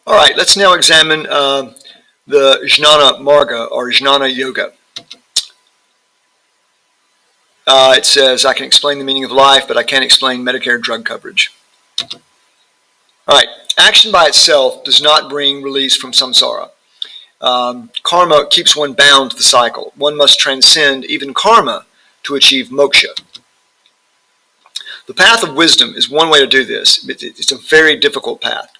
All right, let's now examine the Jnana Marga or Jnana Yoga. It says, I can explain the meaning of life, but I can't explain Medicare drug coverage. All right, action by itself does not bring release from samsara. Karma keeps one bound to the cycle. One must transcend even karma to achieve moksha. The path of wisdom is one way to do this. It's a very difficult path.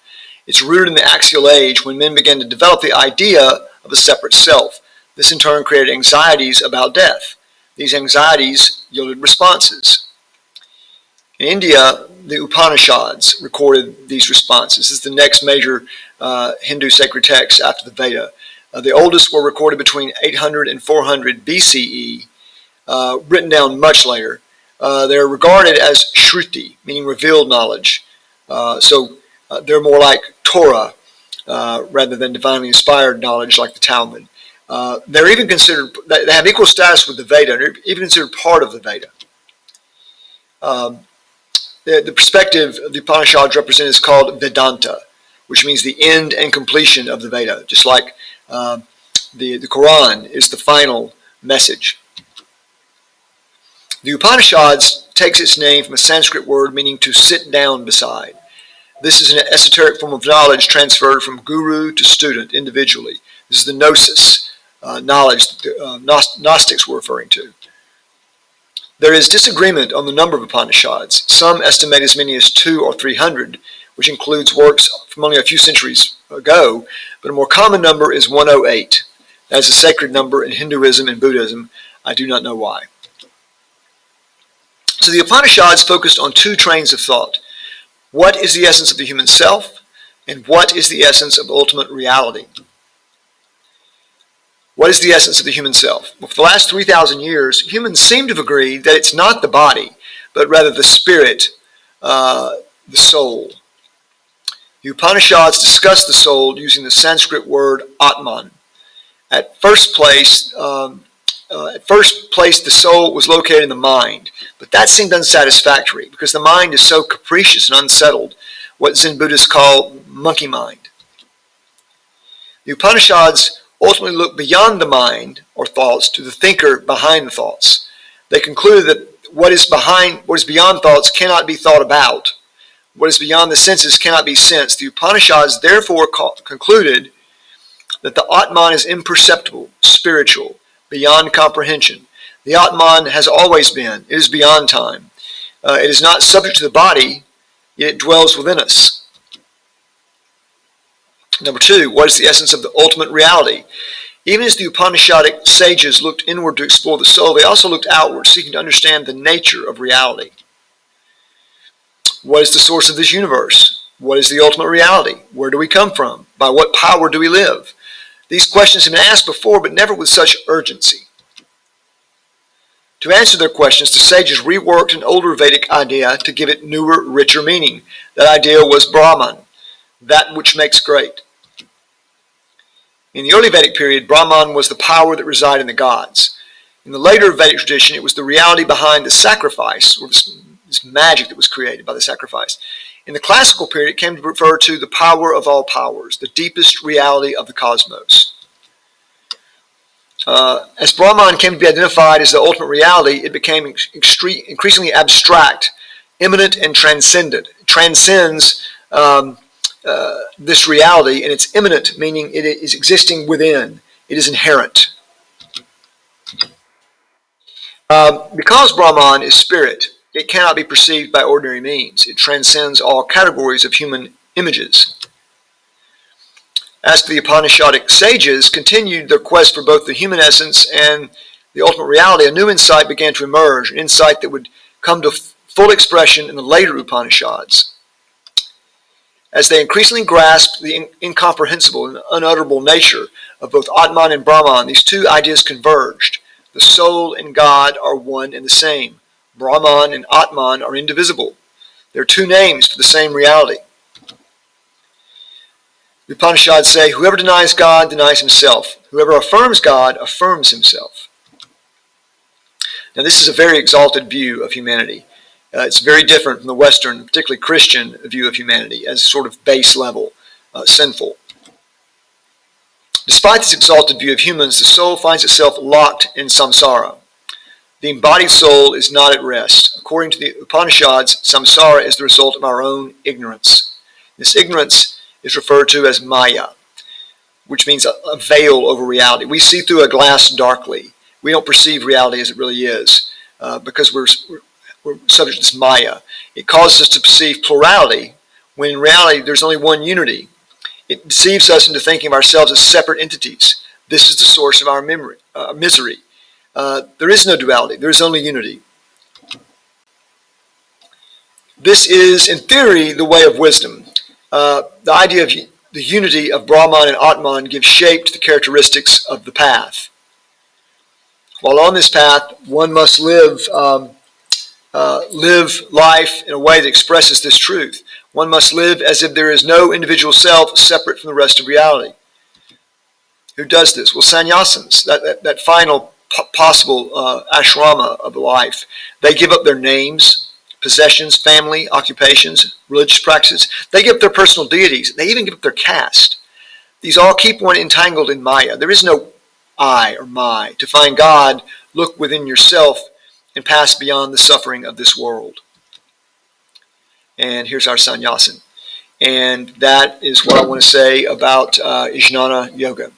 It's rooted in the axial age when men began to develop the idea of a separate self. This in turn created anxieties about death. These anxieties yielded responses. In India, the Upanishads recorded these responses. This is the next major Hindu sacred text after the Veda. The oldest were recorded between 800 and 400 BCE, written down much later. They're regarded as Shruti, meaning revealed knowledge. So they're more like Torah rather than divinely inspired knowledge like the Talmud. They're even considered, they have equal status with the Veda, and they're even considered part of the Veda. The perspective of the Upanishads represent is called Vedanta, which means the end and completion of the Veda, just like the Quran is the final message. The Upanishads takes its name from a Sanskrit word meaning to sit down beside. This is an esoteric form of knowledge transferred from guru to student individually. This is the gnosis, knowledge that Gnostics were referring to. There is disagreement on the number of Upanishads. Some estimate as many as 200 or 300, which includes works from only a few centuries ago, but a more common number is 108. That is a sacred number in Hinduism and Buddhism. I do not know why. So the Upanishads focused on two trains of thought. What is the essence of the human self, and what is the essence of ultimate reality? What is the essence of the human self? Well, for the last 3,000 years, humans seem to have agreed that it's not the body, but rather the spirit, the soul. The Upanishads discuss the soul using the Sanskrit word Atman. At first place, the soul was located in the mind, but that seemed unsatisfactory because the mind is so capricious and unsettled, what Zen Buddhists call monkey mind. The Upanishads ultimately look beyond the mind or thoughts to the thinker behind the thoughts. They concluded that what is beyond thoughts cannot be thought about. What is beyond the senses cannot be sensed. The Upanishads therefore concluded that the Atman is imperceptible, spiritual, beyond comprehension. The Atman has always been. It is beyond time. It is not subject to the body, yet it dwells within us. Number two, what is the essence of the ultimate reality? Even as the Upanishadic sages looked inward to explore the soul, they also looked outward, seeking to understand the nature of reality. What is the source of this universe? What is the ultimate reality? Where do we come from? By what power do we live? These questions have been asked before, but never with such urgency. To answer their questions, the sages reworked an older Vedic idea to give it newer, richer meaning. That idea was Brahman, that which makes great. In the early Vedic period, Brahman was the power that resided in the gods. In the later Vedic tradition, it was the reality behind the sacrifice, or this magic that was created by the sacrifice. In the classical period, it came to refer to the power of all powers, the deepest reality of the cosmos. As Brahman came to be identified as the ultimate reality, it became increasingly abstract, immanent, and transcendent. It transcends this reality, and it's immanent, meaning it is existing within. It is inherent. Because Brahman is spirit, it cannot be perceived by ordinary means. It transcends all categories of human images. As for the Upanishadic sages continued their quest for both the human essence and the ultimate reality, a new insight began to emerge, an insight that would come to full expression in the later Upanishads. As they increasingly grasped the incomprehensible and unutterable nature of both Atman and Brahman, these two ideas converged. The soul and God are one and the same. Brahman and Atman are indivisible. They are two names for the same reality. The Upanishads say, whoever denies God denies himself. Whoever affirms God affirms himself. Now this is a very exalted view of humanity. It's very different from the Western, particularly Christian, view of humanity as sort of base level. sinful. Despite this exalted view of humans, the soul finds itself locked in samsara. The embodied soul is not at rest. According to the Upanishads, samsara is the result of our own ignorance. This ignorance is referred to as maya, which means a veil over reality. We see through a glass darkly. We don't perceive reality as it really is because we're subject to this maya. It causes us to perceive plurality when in reality there's only one unity. It deceives us into thinking of ourselves as separate entities. This is the source of our misery. There is no duality. There is only unity. This is, in theory, the way of wisdom. The idea of the unity of Brahman and Atman gives shape to the characteristics of the path. While on this path, one must live life in a way that expresses this truth. One must live as if there is no individual self separate from the rest of reality. Who does this? Well, sannyasins, that final possible ashrama of life. They give up their names, possessions, family, occupations, religious practices. They give up their personal deities. They even give up their caste. These all keep one entangled in maya. There is no I or my. To find God, look within yourself and pass beyond the suffering of this world. And here's our sannyasin. And that is what I want to say about Jnana Yoga.